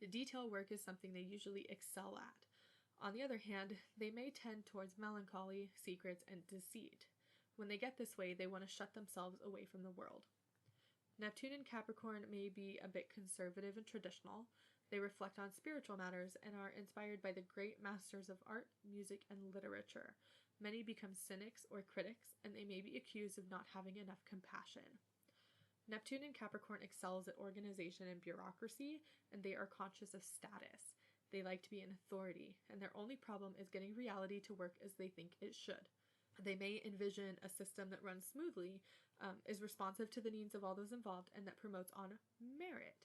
The detail work is something they usually excel at. On the other hand, they may tend towards melancholy, secrets, and deceit. When they get this way, they want to shut themselves away from the world. Neptune in Capricorn may be a bit conservative and traditional. They reflect on spiritual matters and are inspired by the great masters of art, music, and literature. Many become cynics or critics, and they may be accused of not having enough compassion. Neptune in Capricorn excels at organization and bureaucracy, and they are conscious of status. They like to be an authority, and their only problem is getting reality to work as they think it should. They may envision a system that runs smoothly, is responsive to the needs of all those involved, and that promotes on merit.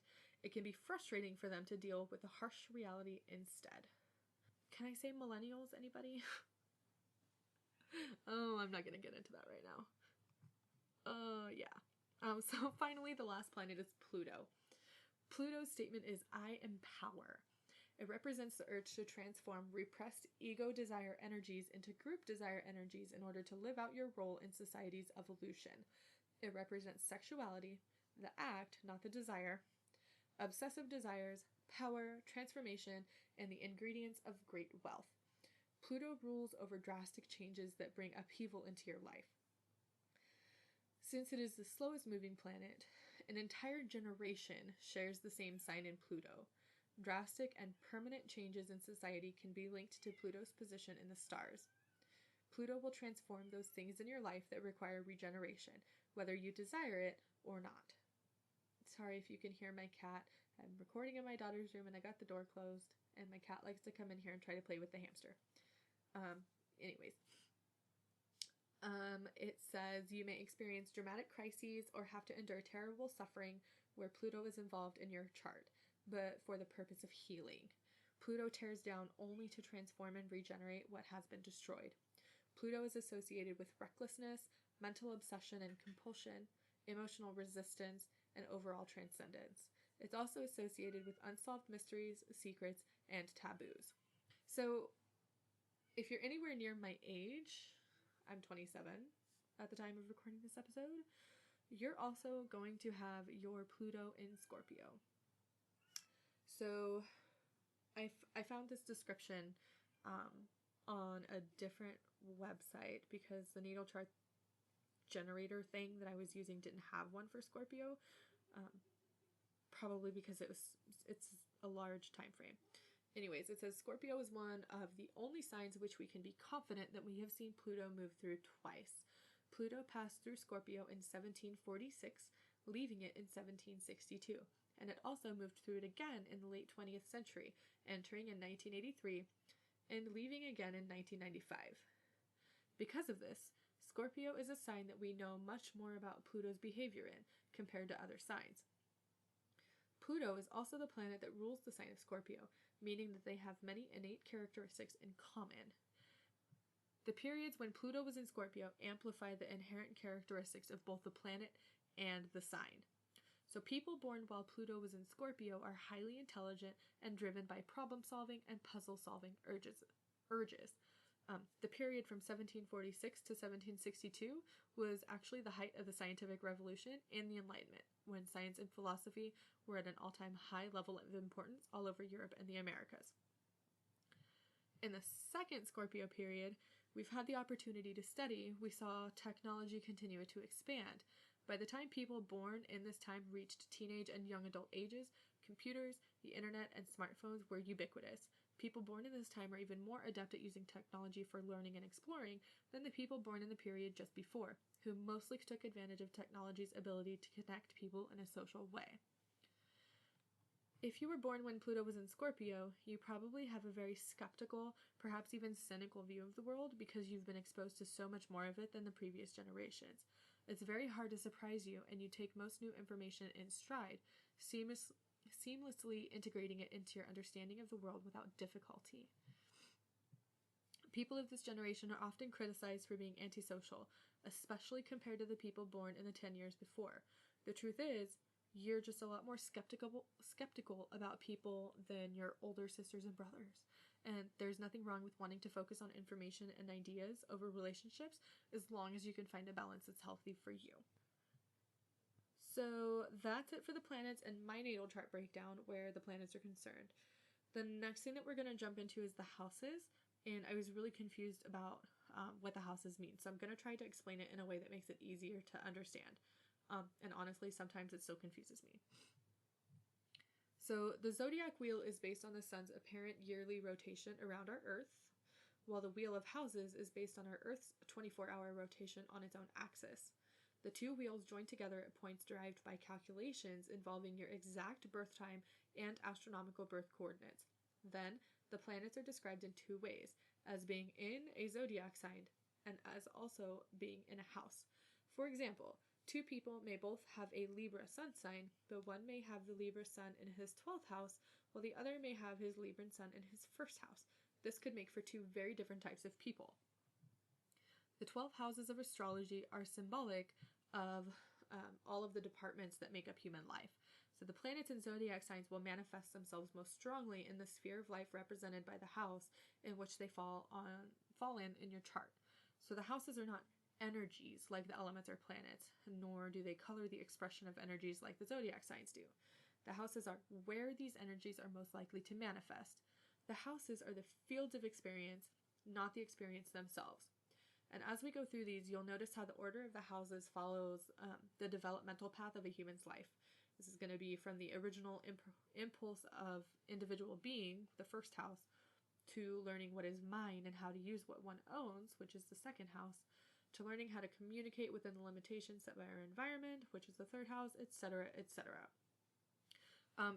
It can be frustrating for them to deal with the harsh reality instead. Can I say millennials, anybody? Oh, I'm not going to get into that right now. Yeah. So finally, the last planet is Pluto. Pluto's statement is, I am power. It represents the urge to transform repressed ego desire energies into group desire energies in order to live out your role in society's evolution. It represents sexuality, the act, not the desire, obsessive desires, power, transformation, and the ingredients of great wealth. Pluto rules over drastic changes that bring upheaval into your life. Since it is the slowest moving planet, an entire generation shares the same sign in Pluto. Drastic and permanent changes in society can be linked to Pluto's position in the stars. Pluto will transform those things in your life that require regeneration, whether you desire it or not. Sorry if you can hear my cat. I'm recording in my daughter's room and I got the door closed, and my cat likes to come in here and try to play with the hamster. It says you may experience dramatic crises or have to endure terrible suffering where Pluto is involved in your chart, but for the purpose of healing. Pluto tears down only to transform and regenerate what has been destroyed. Pluto is associated with recklessness, mental obsession and compulsion, emotional resistance, and overall transcendence. It's also associated with unsolved mysteries, secrets, and taboos. So, if you're anywhere near my age, I'm 27 at the time of recording this episode, you're also going to have your Pluto in Scorpio. So I found this description on a different website because the natal chart generator thing that I was using didn't have one for Scorpio, probably because it's a large time frame. Anyways, it says Scorpio is one of the only signs which we can be confident that we have seen Pluto move through twice. Pluto passed through Scorpio in 1746, leaving it in 1762, and it also moved through it again in the late 20th century, entering in 1983, and leaving again in 1995. Because of this, Scorpio is a sign that we know much more about Pluto's behavior in compared to other signs. Pluto is also the planet that rules the sign of Scorpio, meaning that they have many innate characteristics in common. The periods when Pluto was in Scorpio amplify the inherent characteristics of both the planet and the sign. So people born while Pluto was in Scorpio are highly intelligent and driven by problem-solving and puzzle-solving urges. The period from 1746 to 1762 was actually the height of the scientific revolution and the Enlightenment, when science and philosophy were at an all-time high level of importance all over Europe and the Americas. In the second Scorpio period, we've had the opportunity to study. We saw technology continue to expand. By the time people born in this time reached teenage and young adult ages, computers, the internet, and smartphones were ubiquitous. People born in this time are even more adept at using technology for learning and exploring than the people born in the period just before, who mostly took advantage of technology's ability to connect people in a social way. If you were born when Pluto was in Scorpio, you probably have a very skeptical, perhaps even cynical view of the world because you've been exposed to so much more of it than the previous generations. It's very hard to surprise you, and you take most new information in stride, seamlessly integrating it into your understanding of the world without difficulty. People of this generation are often criticized for being antisocial, especially compared to the people born in the 10 years before. The truth is, you're just a lot more skeptical about people than your older sisters and brothers. And there's nothing wrong with wanting to focus on information and ideas over relationships as long as you can find a balance that's healthy for you. So that's it for the planets and my natal chart breakdown where the planets are concerned. The next thing that we're going to jump into is the houses, and I was really confused about what the houses mean. So I'm going to try to explain it in a way that makes it easier to understand. And honestly, sometimes it still confuses me. So the zodiac wheel is based on the sun's apparent yearly rotation around our Earth, while the wheel of houses is based on our Earth's 24-hour rotation on its own axis. The two wheels join together at points derived by calculations involving your exact birth time and astronomical birth coordinates. Then, the planets are described in two ways, as being in a zodiac sign and as also being in a house. For example, two people may both have a Libra sun sign, but one may have the Libra sun in his 12th house, while the other may have his Libran sun in his first house. This could make for two very different types of people. The 12 houses of astrology are symbolic of all of the departments that make up human life. So the planets and zodiac signs will manifest themselves most strongly in the sphere of life represented by the house in which they fall in your chart. So the houses are not energies like the elements or planets, nor do they color the expression of energies like the zodiac signs do. The houses are where these energies are most likely to manifest. The houses are the fields of experience, not the experience themselves. And as we go through these, you'll notice how the order of the houses follows the developmental path of a human's life. This is going to be from the original impulse of individual being, the first house, to learning what is mine and how to use what one owns, which is the second house, to learning how to communicate within the limitations set by our environment, which is the third house, etc., etc.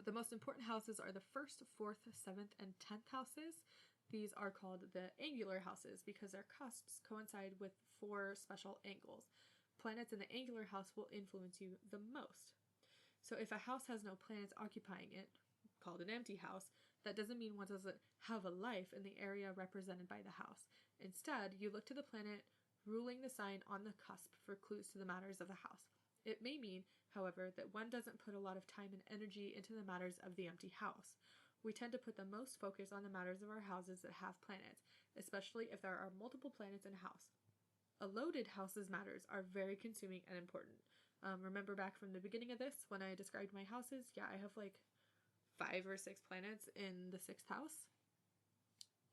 The most important houses are the 1st, 4th, 7th, and 10th houses. These are called the angular houses because their cusps coincide with 4 special angles. Planets in the angular house will influence you the most. So if a house has no planets occupying it, called an empty house, that doesn't mean one doesn't have a life in the area represented by the house. Instead, you look to the planet ruling the sign on the cusp for clues to the matters of the house. It may mean, however, that one doesn't put a lot of time and energy into the matters of the empty house. We tend to put the most focus on the matters of our houses that have planets, especially if there are multiple planets in a house. A loaded house's matters are very consuming and important. Remember back from the beginning of this when I described my houses? Yeah, I have like 5 or 6 planets in the 6th house.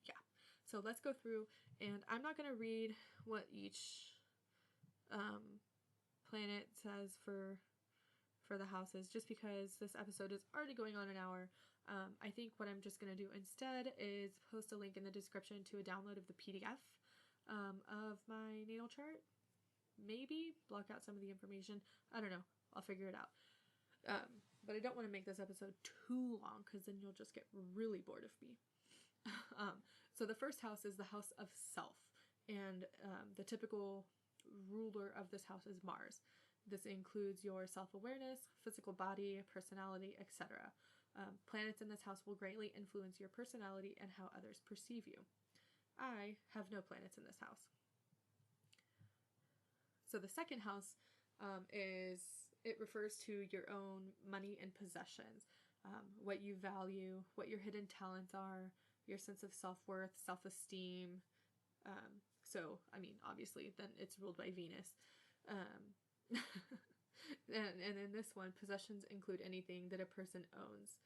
Yeah, so let's go through, and I'm not going to read what each planet says for the houses, just because this episode is already going on an hour. I think what I'm just going to do instead is post a link in the description to a download of the PDF of my natal chart. Maybe block out some of the information. I don't know. I'll figure it out. But I don't want to make this episode too long because then you'll just get really bored of me. So the first house is the house of self, and the typical ruler of this house is Mars. This includes your self-awareness, physical body, personality, etc. Planets in this house will greatly influence your personality and how others perceive you. I have no planets in this house. So the second house it refers to your own money and possessions, what you value, what your hidden talents are, your sense of self-worth, self-esteem, So, I mean, obviously, then it's ruled by Venus. Um, and in this one, possessions include anything that a person owns,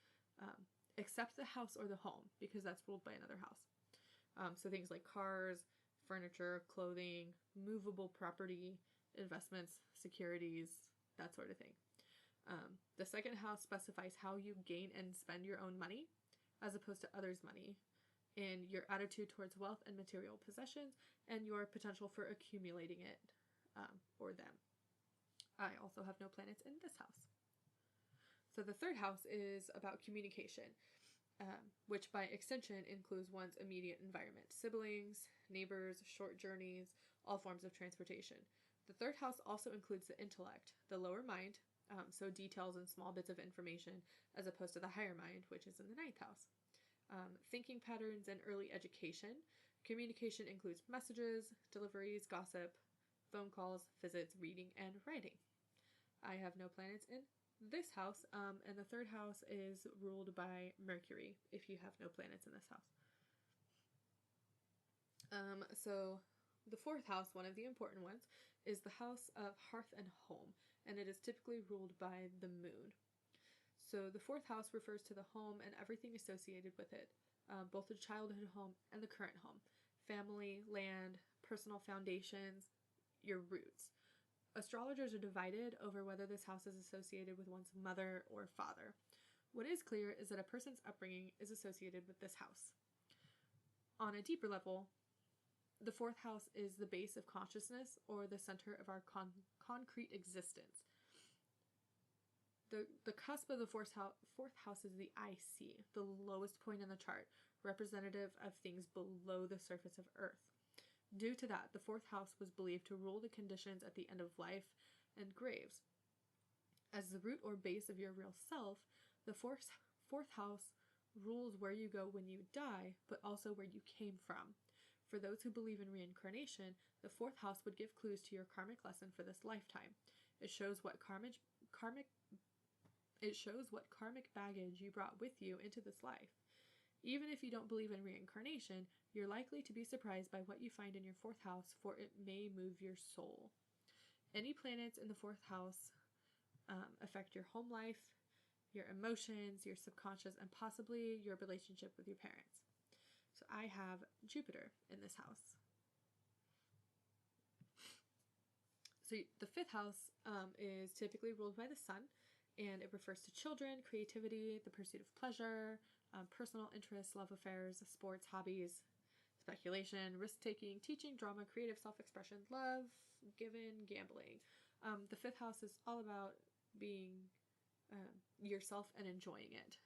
except the house or the home, because that's ruled by another house. So things like cars, furniture, clothing, movable property, investments, securities, that sort of thing. The second house specifies how you gain and spend your own money, as opposed to others' money, and your attitude towards wealth and material possessions, and your potential for accumulating it, or them. I also have no planets in this house. So the third house is about communication, which by extension includes one's immediate environment, siblings, neighbors, short journeys, all forms of transportation. The third house also includes the intellect, the lower mind, so details and small bits of information, as opposed to the higher mind, which is in the ninth house. Thinking patterns and early education. Communication includes messages, deliveries, gossip, phone calls, visits, reading, and writing. I have no planets in this house, and the third house is ruled by Mercury, if you have no planets in this house. So the fourth house, one of the important ones, is the house of hearth and home, and it is typically ruled by the moon. So the fourth house refers to the home and everything associated with it, both the childhood home and the current home, family, land, personal foundations, your roots. Astrologers are divided over whether this house is associated with one's mother or father. What is clear is that a person's upbringing is associated with this house. On a deeper level, the fourth house is the base of consciousness, or the center of our concrete existence. The cusp of the fourth house is the IC, the lowest point in the chart, representative of things below the surface of Earth. Due to that, the fourth house was believed to rule the conditions at the end of life and graves. As the root or base of your real self, the fourth house rules where you go when you die, but also where you came from. For those who believe in reincarnation, the fourth house would give clues to your karmic lesson for this lifetime. It shows what karmic baggage you brought with you into this life. Even if you don't believe in reincarnation, you're likely to be surprised by what you find in your fourth house, for it may move your soul. Any planets in the fourth house affect your home life, your emotions, your subconscious, and possibly your relationship with your parents. So I have Jupiter in this house. So the fifth house is typically ruled by the sun, and it refers to children, creativity, the pursuit of pleasure, personal interests, love affairs, sports, hobbies, speculation, risk-taking, teaching, drama, creative self-expression, love, given, gambling. The fifth house is all about being yourself and enjoying it.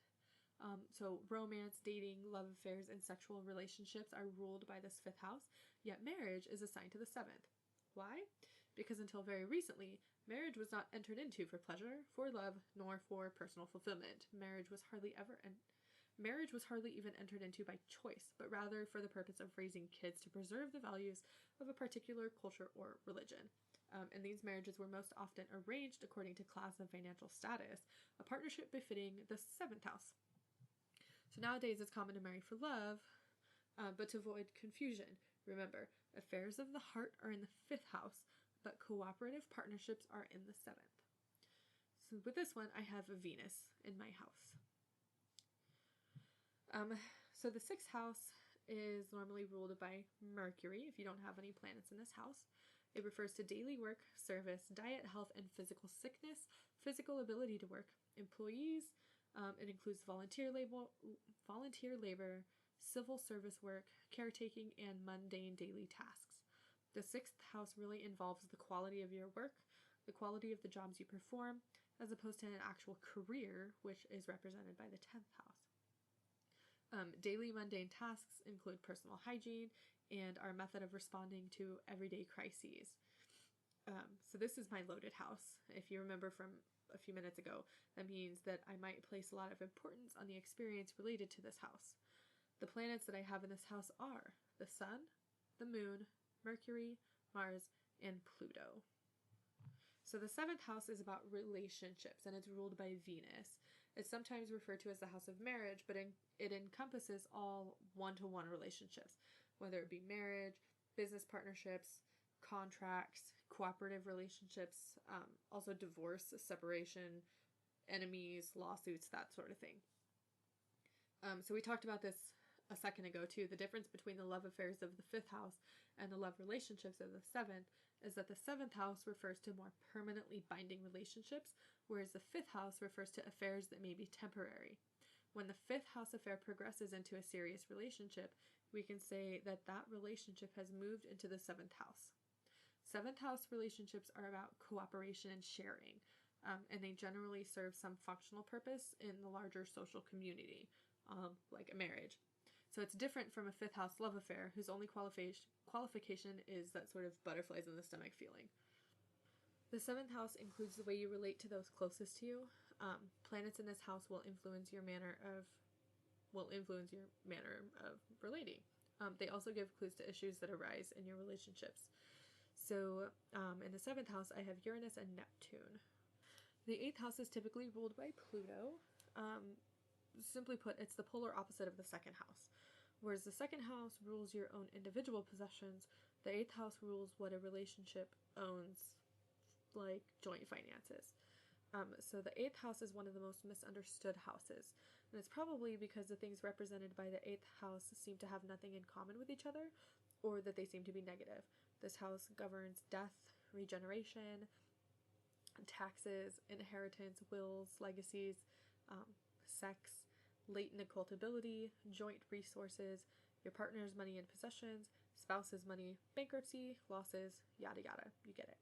So romance, dating, love affairs, and sexual relationships are ruled by this fifth house, yet marriage is assigned to the seventh. Why? Because until very recently, marriage was not entered into for pleasure, for love, nor for personal fulfillment. Marriage was hardly even entered into by choice, but rather for the purpose of raising kids to preserve the values of a particular culture or religion. And these marriages were most often arranged according to class and financial status, a partnership befitting the seventh house. So nowadays it's common to marry for love, but to avoid confusion. Remember, affairs of the heart are in the fifth house, but cooperative partnerships are in the seventh. So with this one, I have Venus in my house. So the sixth house is normally ruled by Mercury, if you don't have any planets in this house. It refers to daily work, service, diet, health, and physical sickness, physical ability to work, employees. It includes volunteer labor, civil service work, caretaking, and mundane daily tasks. The sixth house really involves the quality of your work, the quality of the jobs you perform, as opposed to an actual career, which is represented by the 10th house. Daily mundane tasks include personal hygiene and our method of responding to everyday crises. So this is my loaded house. If you remember from a few minutes ago, that means that I might place a lot of importance on the experience related to this house. The planets that I have in this house are the Sun, the Moon, Mercury, Mars, and Pluto. So the seventh house is about relationships, and it's ruled by Venus. It's sometimes referred to as the house of marriage, but it encompasses all one-to-one relationships, whether it be marriage, business partnerships, contracts, cooperative relationships, also divorce, separation, enemies, lawsuits, that sort of thing. So we talked about this a second ago too. The difference between the love affairs of the 5th house and the love relationships of the 7th is that the 7th house refers to more permanently binding relationships, whereas the 5th house refers to affairs that may be temporary. When the 5th house affair progresses into a serious relationship, we can say that that relationship has moved into the 7th house. 7th house relationships are about cooperation and sharing, and they generally serve some functional purpose in the larger social community, like a marriage. So it's different from a 5th house love affair, whose only qualification is that sort of butterflies in the stomach feeling. The 7th house includes the way you relate to those closest to you. Planets in this house will influence your manner of relating. They also give clues to issues that arise in your relationships. So in the 7th house, I have Uranus and Neptune. The 8th house is typically ruled by Pluto. Simply put, it's the polar opposite of the 2nd house. Whereas the 2nd house rules your own individual possessions, the 8th house rules what a relationship owns, like joint finances. So the 8th house is one of the most misunderstood houses, and it's probably because the things represented by the 8th house seem to have nothing in common with each other, or that they seem to be negative. This house governs death, regeneration, taxes, inheritance, wills, legacies, sex, latent occult ability, joint resources, your partner's money and possessions, spouse's money, bankruptcy, losses, yada yada. You get it.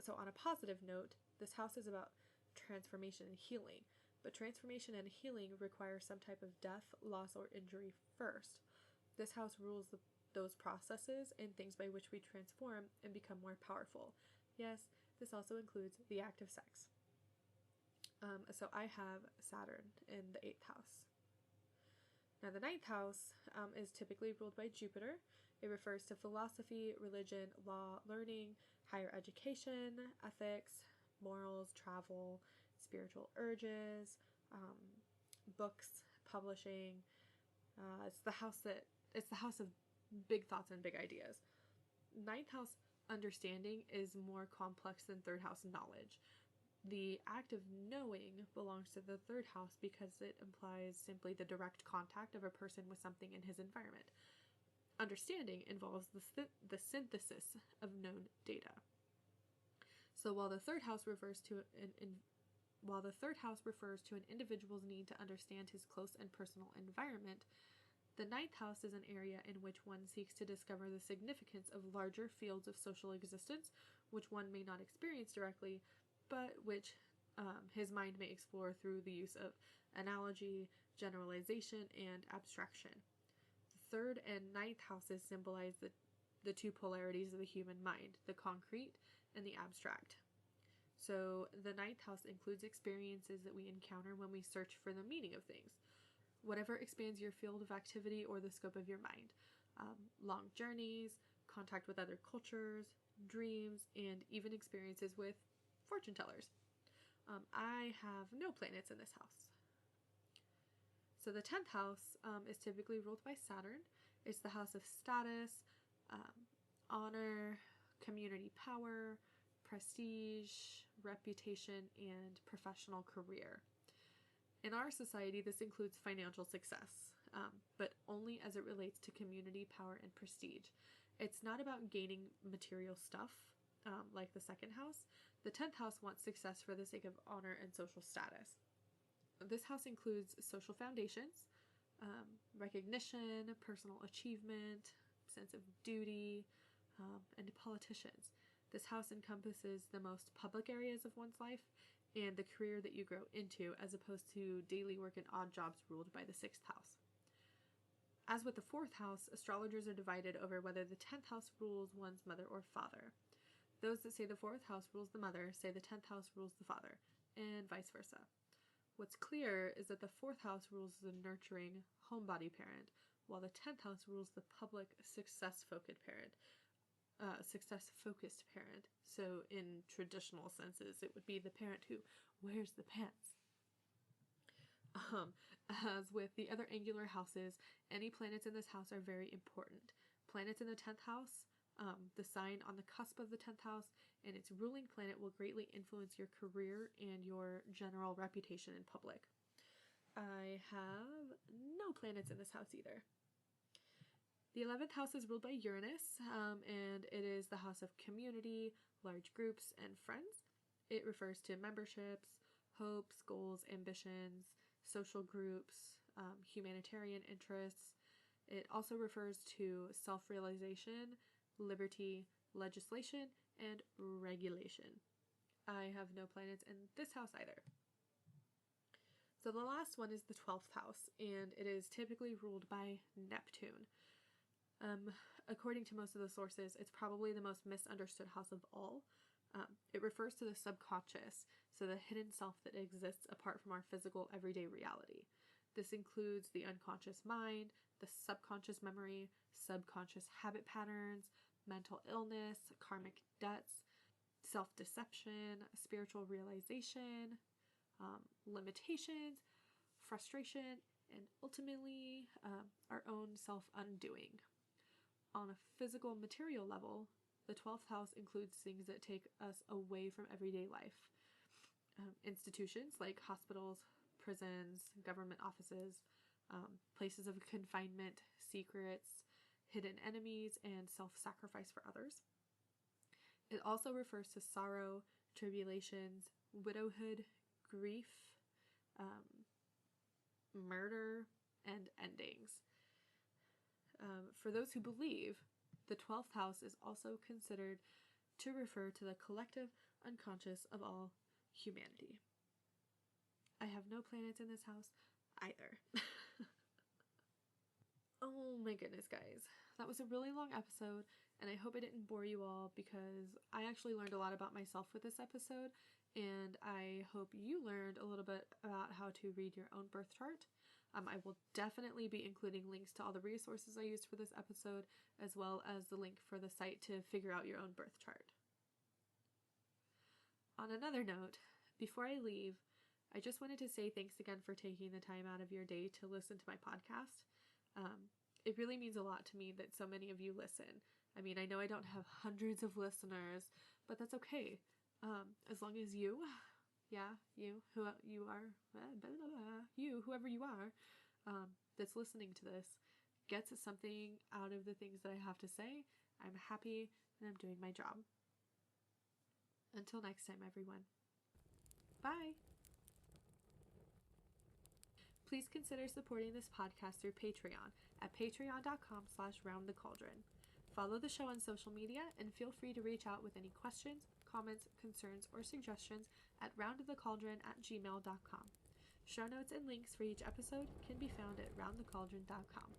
So on a positive note, this house is about transformation and healing, but transformation and healing require some type of death, loss, or injury first. This house rules those processes and things by which we transform and become more powerful. Yes, this also includes the act of sex. So I have Saturn in the 8th house. Now the 9th house is typically ruled by Jupiter. It refers to philosophy, religion, law, learning, higher education, ethics, morals, travel, spiritual urges, books, publishing. It's the house of big thoughts and big ideas. 9th house understanding is more complex than 3rd house knowledge. The act of knowing belongs to the 3rd house because it implies simply the direct contact of a person with something in his environment. Understanding involves the synthesis of known data. So while the 3rd house refers to an individual's need to understand his close and personal environment, the 9th house is an area in which one seeks to discover the significance of larger fields of social existence, which one may not experience directly, but which his mind may explore through the use of analogy, generalization, and abstraction. The 3rd and 9th houses symbolize the two polarities of the human mind, the concrete and the abstract. So the 9th house includes experiences that we encounter when we search for the meaning of things. Whatever expands your field of activity or the scope of your mind. Long journeys, contact with other cultures, dreams, and even experiences with fortune tellers. I have no planets in this house. So the 10th house is typically ruled by Saturn. It's the house of status, honor, community power, prestige, reputation, and professional career. In our society, this includes financial success, but only as it relates to community power and prestige. It's not about gaining material stuff, like the 2nd house. The 10th house wants success for the sake of honor and social status. This house includes social foundations, recognition, personal achievement, sense of duty, and politicians. This house encompasses the most public areas of one's life and the career that you grow into, as opposed to daily work and odd jobs ruled by the 6th house. As with the 4th house, astrologers are divided over whether the 10th house rules one's mother or father. Those that say the 4th house rules the mother say the 10th house rules the father, and vice versa. What's clear is that the 4th house rules the nurturing, homebody parent, while the 10th house rules the public, success-focused parent. So in traditional senses, it would be the parent who wears the pants. As with the other angular houses, any planets in this house are very important. planets in the 10th house, the sign on the cusp of the 10th house, and its ruling planet will greatly influence your career and your general reputation in public. I have no planets in this house either. The 11th house is ruled by Uranus, and it is the house of community, large groups, and friends. It refers to memberships, hopes, goals, ambitions, social groups, humanitarian interests. It also refers to self-realization, liberty, legislation, and regulation. I have no planets in this house either. So the last one is the 12th house, and it is typically ruled by Neptune. According to most of the sources, it's probably the most misunderstood house of all. It refers to the subconscious, so the hidden self that exists apart from our physical everyday reality. This includes the unconscious mind, the subconscious memory, subconscious habit patterns, mental illness, karmic debts, self-deception, spiritual realization, limitations, frustration, and ultimately our own self-undoing. On a physical, material level, the 12th house includes things that take us away from everyday life. Institutions like hospitals, prisons, government offices, places of confinement, secrets, hidden enemies, and self-sacrifice for others. It also refers to sorrow, tribulations, widowhood, grief, murder, and endings. For those who believe, the 12th house is also considered to refer to the collective unconscious of all humanity. I have no planets in this house either. Oh my goodness, guys. That was a really long episode, and I hope I didn't bore you all because I actually learned a lot about myself with this episode, and I hope you learned a little bit about how to read your own birth chart. I will definitely be including links to all the resources I used for this episode, as well as the link for the site to figure out your own birth chart. On another note, before I leave, I just wanted to say thanks again for taking the time out of your day to listen to my podcast. It really means a lot to me that so many of you listen. I mean, I know I don't have hundreds of listeners, but that's okay. As long as you, whoever you are, that's listening to this, gets something out of the things that I have to say, I'm happy and I'm doing my job. Until next time, everyone. Bye! Please consider supporting this podcast through Patreon at patreon.com/roundthecauldron. Follow the show on social media and feel free to reach out with any questions, comments, concerns, or suggestions at roundthecauldron@gmail.com. Show notes and links for each episode can be found at roundthecauldron.com.